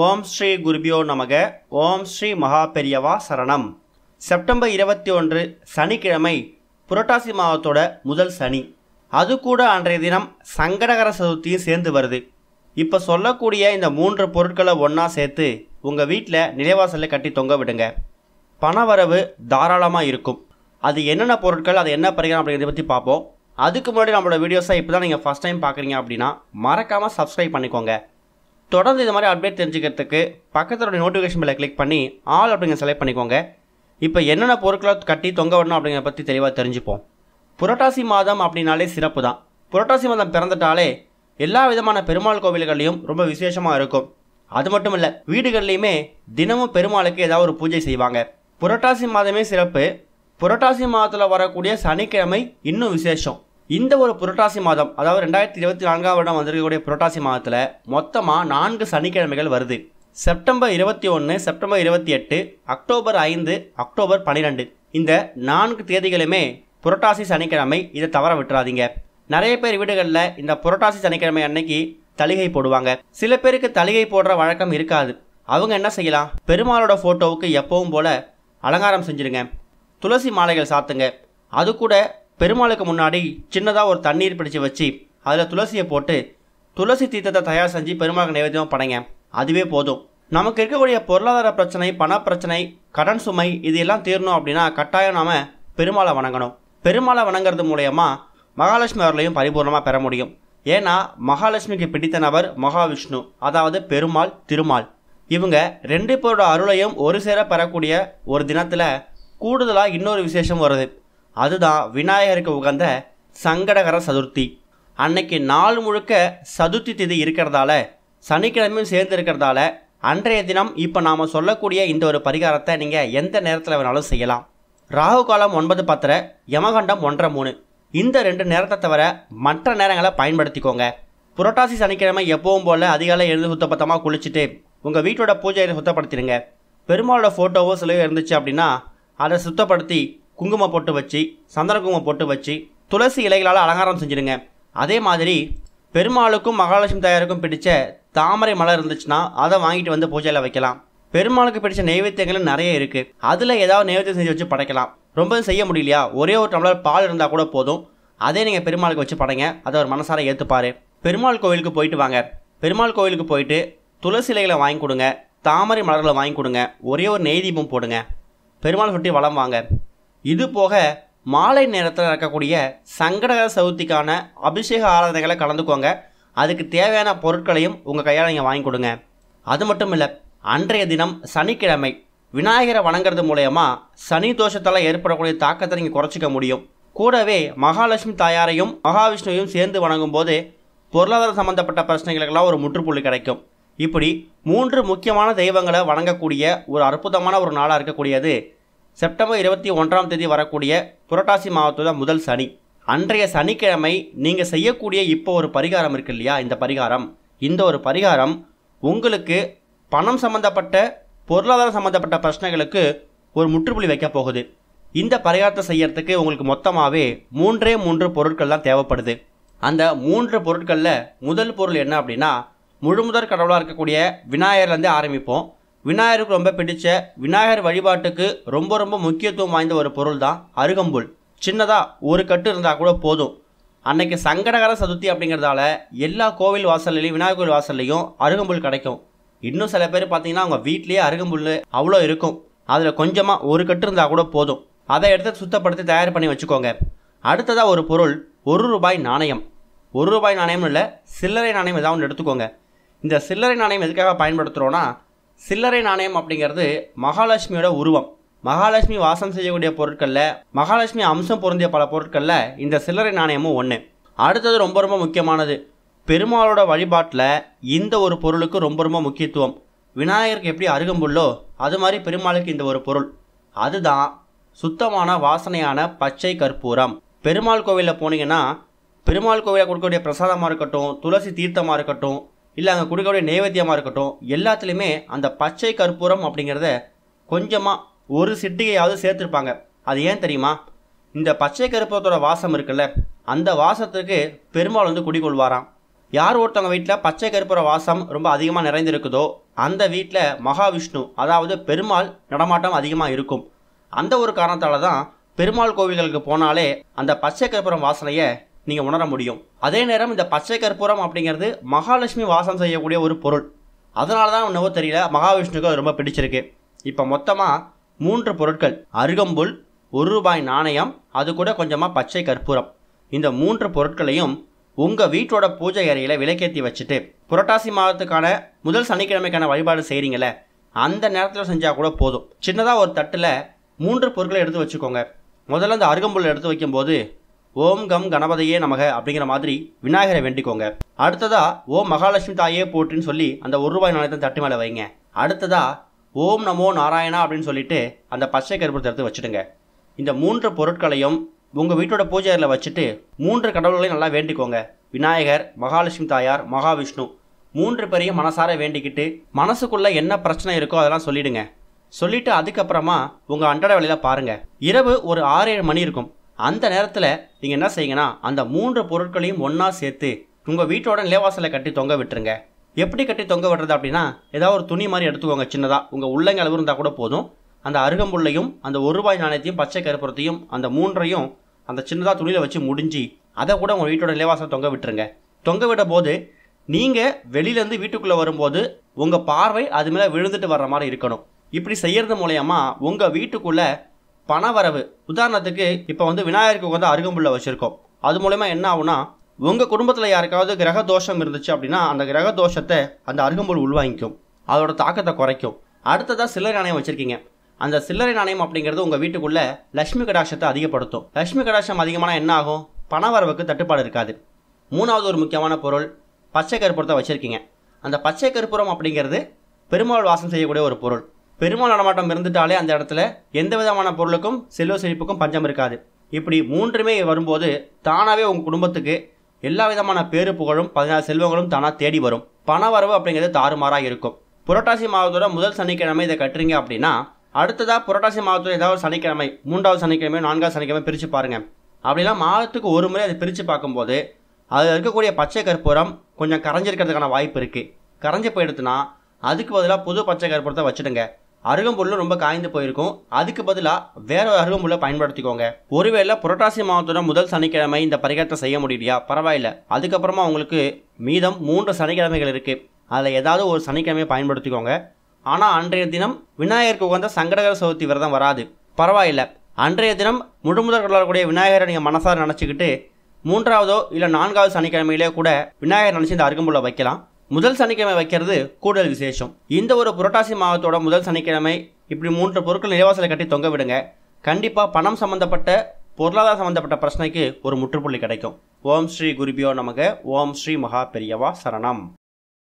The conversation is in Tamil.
ஓம் ஸ்ரீ குருபியோ நமக. ஓம் ஸ்ரீ மகா பெரியவா சரணம். செப்டம்பர் 21 சனிக்கிழமை, புரட்டாசி மாதத்தோட முதல் சனி. அது கூட அன்றைய தினம் சங்கடகர சதுர்த்தியும் சேர்ந்து வருது. இப்போ சொல்லக்கூடிய இந்த 3 பொருட்களை ஒன்றா சேர்த்து உங்கள் வீட்டில் நிலைவாசலில் கட்டி தொங்க விடுங்க. பணவரவு தாராளமாக இருக்கும். அது என்னென்ன பொருட்கள், அது என்ன பரிகாரம் அப்படிங்கிறத பற்றி பார்ப்போம். அதுக்கு முன்னாடி நம்மளோட வீடியோஸை இப்போ தான் நீங்கள் ஃபஸ்ட் டைம் பார்க்குறீங்க அப்படின்னா மறக்காமல் சப்ஸ்கிரைப் பண்ணிக்கோங்க. தொடர்ந்து இது மாதிரி அப்டேட் தெரிஞ்சுக்கிறதுக்கு பக்கத்தோட நோட்டிஃபிகேஷன் பெல்லை கிளிக் பண்ணி ஆல் அப்படிங்கிற செலக்ட் பண்ணிக்கோங்க. இப்போ என்னென்ன பொருட்களை கட்டி தொங்க விடணும் அப்படிங்கிற பற்றி தெளிவாக தெரிஞ்சுப்போம். புரட்டாசி மாதம் அப்படின்னாலே சிறப்பு தான். புரட்டாசி மாதம் பிறந்துட்டாலே எல்லா விதமான பெருமாள் கோவில்கள்லையும் ரொம்ப விசேஷமாக இருக்கும். அது மட்டும் இல்லை, வீடுகள்லையுமே தினமும் பெருமாளுக்கு ஏதாவது ஒரு பூஜை செய்வாங்க. புரட்டாசி மாதமே சிறப்பு. புரட்டாசி மாதத்தில் வரக்கூடிய சனிக்கிழமை இன்னும் விசேஷம். இந்த ஒரு புரட்டாசி மாதம், அதாவது 2024 வருடம் வந்திருக்கக்கூடிய புரட்டாசி மாதத்தில் மொத்தமாக 4 சனிக்கிழமைகள் வருது. September 21, September 28, October 5, October 12. இந்த 4 தேதிகளுமே புரட்டாசி சனிக்கிழமை. இதை தவற விட்டுறாதீங்க. நிறைய பேர் வீடுகளில் இந்த புரட்டாசி சனிக்கிழமை அன்னைக்கு தளிகை போடுவாங்க. சில பேருக்கு தளிகை போடுற வழக்கம் இருக்காது. அவங்க என்ன செய்யலாம், பெருமாளோட ஃபோட்டோவுக்கு எப்பவும் போல் அலங்காரம் செஞ்சுருங்க. துளசி மாலைகள் சாத்துங்க. அது கூட பெருமாளுக்கு முன்னாடி சின்னதாக ஒரு தண்ணீர் பிடிச்சி வச்சு அதில் துளசியை போட்டு துளசி தீர்த்தத்தை தயார் செஞ்சு பெருமாளுக்கு நைவேத்தியம் படைங்க. அதுவே போதும். நமக்கு இருக்கக்கூடிய பொருளாதார பிரச்சனை, பணப்பிரச்சனை, கடன் சுமை இது எல்லாம் தீரணும் அப்படின்னா கட்டாயம் நாம் பெருமாளை வணங்கணும். பெருமாளை வணங்குறது மூலயமா மகாலட்சுமி அவர்களையும் பரிபூர்ணமாக பெற முடியும். ஏன்னா மகாலட்சுமிக்கு பிடித்த நபர் மகாவிஷ்ணு, அதாவது பெருமாள், திருமால். இவங்க 2 பேரோட அருளையும் ஒரு சேர பெறக்கூடிய ஒரு தினத்தில் கூடுதலாக இன்னொரு விசேஷம் வருது. அதுதான் விநாயகருக்கு உகந்த சங்கடகர சதுர்த்தி. அன்னைக்கு நாள் முழுக்க சதுர்த்தி திதி இருக்கிறதால, சனிக்கிழமையும் சேர்ந்து இருக்கிறதால அன்றைய தினம் இப்போ நாம் சொல்லக்கூடிய இந்த ஒரு பரிகாரத்தை நீங்கள் எந்த நேரத்தில் வேணாலும் செய்யலாம். ராகு காலம் 9:10, யமகண்டம் 1:03. இந்த 2 நேரத்தை தவிர மற்ற நேரங்களை பயன்படுத்திக்கோங்க. புரட்டாசி சனிக்கிழமை எப்பவும் போல் அதிகாலை எழுந்து சுத்தபத்தமாக குளிச்சுட்டு உங்கள் வீட்டோட பூஜையை சுத்தப்படுத்திடுங்க. பெருமாளோட ஃபோட்டோவோ சிலையோ இருந்துச்சு அப்படின்னா அதை சுத்தப்படுத்தி குங்குமம் போட்டு வச்சு, சந்தன குங்குமம் போட்டு வச்சு, துளசி இலைகளால் அலங்காரம் செஞ்சுடுங்க. அதே மாதிரி பெருமாளுக்கும் மகாலட்சுமி தாயாருக்கும் பிடிச்ச தாமரை மலர் இருந்துச்சுன்னா அதை வாங்கிட்டு வந்து பூஜையில் வைக்கலாம். பெருமாளுக்கு பிடிச்ச நைவேத்தியங்களும் நிறைய இருக்குது. அதில் ஏதாவது நைவேத்தியம் செஞ்சு வச்சு படைக்கலாம். ரொம்ப செய்ய முடியலையா, ஒரே ஒரு டம்ளர் பால் இருந்தால் கூட போதும். அதே நீங்கள் பெருமாளுக்கு வச்சு படைங்க. அதை ஒரு மனசார ஏற்றுப்பார். பெருமாள் கோவிலுக்கு போயிட்டு வாங்க. பெருமாள் கோவிலுக்கு போயிட்டு துளசி இலைகளை வாங்கி கொடுங்க, தாமரை மலர்களை வாங்கி கொடுங்க, ஒரே ஒரு நெய் தீபம் போடுங்க. பெருமாள் சுற்றி வலம் வாங்க. இது போக மாலை நேரத்தில் நடக்கக்கூடிய சங்கடகர சதுர்த்திக்கான அபிஷேக ஆராதனைகளை கலந்துக்கோங்க. அதுக்கு தேவையான பொருட்களையும் உங்கள் கையால் நீங்கள் வாங்கி கொடுங்க. அது மட்டும் இல்லை, அன்றைய தினம் சனிக்கிழமை விநாயகரை வணங்குறது மூலயமா சனி தோஷத்தால் ஏற்படக்கூடிய தாக்கத்தை நீங்கள் குறைச்சிக்க முடியும். கூடவே மகாலட்சுமி தாயாரையும் மகாவிஷ்ணுவையும் சேர்ந்து வணங்கும் போது பொருளாதார சம்பந்தப்பட்ட பிரச்சனைகளுக்கெல்லாம் ஒரு முற்றுப்புள்ளி கிடைக்கும். இப்படி 3 முக்கியமான தெய்வங்களை வணங்கக்கூடிய ஒரு அற்புதமான ஒரு நாளாக இருக்கக்கூடியது செப்டம்பர் 21ஆம் தேதி வரக்கூடிய புரட்டாசி மாதத்தோட முதல் சனி. அன்றைய சனிக்கிழமை நீங்கள் செய்யக்கூடிய இப்போ ஒரு பரிகாரம் இருக்கு இல்லையா, இந்த ஒரு பரிகாரம் உங்களுக்கு பணம் சம்மந்தப்பட்ட, பொருளாதாரம் சம்மந்தப்பட்ட பிரச்சனைகளுக்கு ஒரு முற்றுப்புள்ளி வைக்க போகுது. இந்த பரிகாரத்தை செய்யறதுக்கு உங்களுக்கு மொத்தமாகவே 3 பொருட்கள் தான் தேவைப்படுது. அந்த 3 பொருட்களில் முதல் பொருள் என்ன அப்படின்னா, முழுமுதற் கடவுளாக இருக்கக்கூடிய விநாயகர்லேருந்தே ஆரம்பிப்போம். விநாயகருக்கு ரொம்ப பிடிச்ச, விநாயகர் வழிபாட்டுக்கு ரொம்ப முக்கியத்துவம் வாய்ந்த ஒரு பொருள் தான் அருகம்புல். சின்னதாக ஒரு கட்டு இருந்தால் கூட போதும். அன்னைக்கு சங்கடகர சதுர்த்தி அப்படிங்கிறதால எல்லா கோவில் வாசல்லையும், விநாயகர் கோவில் வாசல்லையும் அருகம்புல் கிடைக்கும். இன்னும் சில பேர் பார்த்தீங்கன்னா அவங்க வீட்லேயே அருகம்புல் அவ்வளோ இருக்கும். அதில் கொஞ்சமாக ஒரு கட்டு இருந்தால் கூட போதும். அதை எடுத்து சுத்தப்படுத்தி தயார் பண்ணி வச்சுக்கோங்க. அடுத்ததாக ஒரு பொருள் ₹1 நாணயம். ₹1 நாணயம் இல்லை, சில்லறை நாணயம் ஏதாவது ஒன்று எடுத்துக்கோங்க. இந்த சில்லறை நாணயம் எதுக்காக பயன்படுத்துகிறோன்னா, சில்லறை நாணயம் அப்படிங்கிறது மகாலட்சுமியோட உருவம். மகாலட்சுமி வாசம் செய்யக்கூடிய பொருட்களில், மகாலட்சுமி அம்சம் பொருந்திய பல பொருட்களில் இந்த சில்லறை நாணயமும் ஒன்று. அடுத்தது ரொம்ப முக்கியமானது, பெருமாளோட வழிபாட்டில் இந்த ஒரு பொருளுக்கு ரொம்ப முக்கியத்துவம். விநாயகருக்கு எப்படி அருகம்புல்லோ அது மாதிரி பெருமாளுக்கு இந்த ஒரு பொருள். அதுதான் சுத்தமான வாசனையான பச்சை கற்பூரம். பெருமாள் கோவிலில் போனீங்கன்னா பெருமாள் கோவிலில் கொடுக்கக்கூடிய பிரசாதமாக இருக்கட்டும், துளசி தீர்த்தமாக இருக்கட்டும், இல்லை அங்கே கொடுக்கக்கூடிய நைவேத்தியமாக இருக்கட்டும், எல்லாத்துலேயுமே அந்த பச்சை கற்பூரம் அப்படிங்கிறத கொஞ்சமாக ஒரு சிட்டிகையாவது சேர்த்துருப்பாங்க. அது ஏன் தெரியுமா? இந்த பச்சை கற்பூரத்தோட வாசம் இருக்குல்ல, அந்த வாசத்துக்கு பெருமாள் வந்து குடிகொள்வாராம். யார் ஒருத்தவங்க வீட்டில் பச்சை கற்பூர வாசம் ரொம்ப அதிகமாக நிறைந்திருக்குதோ அந்த வீட்டில் மகாவிஷ்ணு அதாவது பெருமாள் நடமாட்டம் அதிகமாக இருக்கும். அந்த ஒரு காரணத்தால் தான் பெருமாள் கோவில்களுக்கு போனாலே அந்த பச்சை கற்பூரம் வாசனையை நீங்கள் உணர முடியும். அதே நேரம் இந்த பச்சை கற்பூரம் அப்படிங்கிறது மகாலட்சுமி வாசம் செய்யக்கூடிய ஒரு பொருள். அதனால தான் என்னவோ தெரியல மகாவிஷ்ணுக்கு அது ரொம்ப பிடிச்சிருக்கு. இப்போ மொத்தமாக 3 பொருட்கள், அருகம்புல், ₹1 நாணயம், அது கூட கொஞ்சமாக பச்சை கற்பூரம், இந்த 3 பொருட்களையும் உங்கள் வீட்டோட பூஜை அறையில் விளக்கேற்றி வச்சுட்டு புரட்டாசி மாதத்துக்கான முதல் சனிக்கிழமைக்கான வழிபாடு செய்கிறீங்களே அந்த நேரத்தில் செஞ்சால் கூட போதும். சின்னதாக ஒரு தட்டில் 3 பொருட்களை எடுத்து வச்சுக்கோங்க. முதல்ல அந்த அருகம்புல் எடுத்து வைக்கும்போது ஓம் கம் கணபதியே நமக அப்படிங்கிற மாதிரி விநாயகரை வேண்டிக்கோங்க. அடுத்ததா ஓம் மகாலட்சுமி தாயே போற்றின்னு சொல்லி அந்த ₹1 நாணயத்தை தட்டு மேலே வைங்க. அடுத்ததா ஓம் நமோ நாராயணா அப்படின்னு சொல்லிட்டு அந்த பச்சை கற்பூரத்தை எடுத்து வச்சுடுங்க. இந்த 3 பொருட்களையும் உங்கள் வீட்டோட பூஜை அறையில் வச்சுட்டு 3 கடவுள்களையும் நல்லா வேண்டிக்கோங்க. விநாயகர், மகாலட்சுமி தாயார், மகாவிஷ்ணு 3 பேரையும் மனசார வேண்டிக்கிட்டு மனசுக்குள்ளே என்ன பிரச்சனை இருக்கோ அதெல்லாம் சொல்லிடுங்க. சொல்லிவிட்டு அதுக்கப்புறமா உங்கள் அன்றாட வேலையில் பாருங்கள். இரவு ஒரு 6-7 மணி இருக்கும். அந்த நேரத்தில் நீங்கள் என்ன செய்யுங்கன்னா அந்த 3 பொருட்களையும் ஒன்றா சேர்த்து உங்கள் வீட்டோட நிலைவாசலை கட்டி தொங்க விட்டுருங்க. எப்படி கட்டி தொங்க விடுறது அப்படின்னா, ஏதாவது ஒரு துணி மாதிரி எடுத்துக்கோங்க. சின்னதாக உங்கள் உள்ளங்க அளவு இருந்தால் கூட போதும். அந்த அருகம்புல்லையும் அந்த ₹1 நாணயத்தையும் பச்சை கற்பூரத்தையும் அந்த 3ஐயும் அந்த சின்னதாக துணியில் வச்சு முடிஞ்சு அதை கூட உங்கள் வீட்டோட நிலைவாசலை தொங்க விட்டுருங்க. தொங்க விட போது நீங்கள் வெளியிலேருந்து வீட்டுக்குள்ளே வரும்போது உங்கள் பார்வை அது மேலே விழுந்துட்டு வர்ற மாதிரி இருக்கணும். இப்படி செய்கிறது மூலயமா உங்கள் வீட்டுக்குள்ளே பணவரவு, உதாரணத்துக்கு இப்போ விநாயகருக்கு அருகம்புல்லை வச்சுருக்கோம், அது மூலமா என்ன ஆகுனா உங்கள் குடும்பத்தில் யாருக்காவது கிரக தோஷம் இருந்துச்சு அப்படின்னா அந்த கிரக தோஷத்தை அந்த அருகம்புல் உள்வாங்கிக்கும், அதோட தாக்கத்தை குறைக்கும். அடுத்ததாக சில்லறை நாணயம் வச்சுருக்கீங்க. அந்த சில்லறை நாணயம் அப்படிங்கிறது உங்கள் வீட்டுக்குள்ளே லட்சுமி கடாட்சத்தை அதிகப்படுத்தும். லட்சுமி கடாட்சம் அதிகமான என்ன ஆகும், பணவரவுக்கு தட்டுப்பாடு இருக்காது. 3வது ஒரு முக்கியமான பொருள் பச்சை கற்பூரத்தை வச்சுருக்கீங்க. அந்த பச்சை கற்பூரம் அப்படிங்கிறது பெருமாள் வாசம் செய்யக்கூடிய ஒரு பொருள். பெருமாள் நடமாட்டம் இருந்துட்டாலே அந்த இடத்துல எந்த விதமான பொருளுக்கும் செல்வ செழிப்புக்கும் பஞ்சம் இருக்காது. இப்படி 3மே வரும்போது தானாகவே உங்கள் குடும்பத்துக்கு எல்லா விதமான பேரு புகழும் 16 செல்வங்களும் தானாக தேடி வரும். பண வரவு அப்படிங்கிறது தாறுமாறாக இருக்கும். புரட்டாசி மாதத்தோட முதல் சனிக்கிழமை இதை கட்டுறீங்க அப்படின்னா அடுத்ததாக புரட்டாசி மாதத்தோட ஏதாவது சனிக்கிழமை 3வது சனிக்கிழமை 4வது சனிக்கிழமை பிரித்து பாருங்கள். அப்படிலாம் மாதத்துக்கு ஒரு முறை அதை பிரித்து பார்க்கும்போது அதில் இருக்கக்கூடிய பச்சை கற்பூரம் கொஞ்சம் கரைஞ்சிருக்கிறதுக்கான வாய்ப்பு இருக்குது. கரைஞ்சி போயிடுத்துனா அதுக்கு பதிலாக புது பச்சை கற்பூரத்தை வச்சுடுங்க. அருகம்புல்லும் ரொம்ப காய்ந்து போயிருக்கும், அதுக்கு பதிலாக வேற ஒரு அருகம்புல்லை பயன்படுத்திக்கோங்க. ஒருவேளை புரட்டாசி மாதத்தோட முதல் சனிக்கிழமை இந்த பரிகாரத்தை செய்ய முடியலையா, பரவாயில்ல, அதுக்கப்புறமா உங்களுக்கு மீதம் 3 சனிக்கிழமைகள் இருக்குது, அதில் ஏதாவது ஒரு சனிக்கிழமையை பயன்படுத்திக்கோங்க. ஆனால் அன்றைய தினம் விநாயகருக்கு உகந்த சங்கடகர சதுர்த்தி விரதம் வராது, பரவாயில்ல. அன்றைய தினம் முழுமுதற் கடவுளுடைய விநாயகரை நீங்கள் மனசார நினச்சிக்கிட்டு 3வதோ இல்லை 4வது சனிக்கிழமையிலே கூட விநாயகர் நினச்சி இந்த அருகம்புல்லை வைக்கலாம். முதல் சனிக்கிழமை வைக்கிறது கூடுதல் விசேஷம். இந்த ஒரு புரட்டாசி மாதத்தோட முதல் சனிக்கிழமை இப்படி 3 பொருட்கள் நிலைவாசலை கட்டி தொங்க விடுங்க. கண்டிப்பாக பணம் சம்பந்தப்பட்ட பொருளாதார சம்பந்தப்பட்ட பிரச்சனைக்கு ஒரு முற்றுப்புள்ளி கிடைக்கும். ஓம் ஸ்ரீ குருபியோ நமக. ஓம் ஸ்ரீ மகா பெரியவா சரணம்.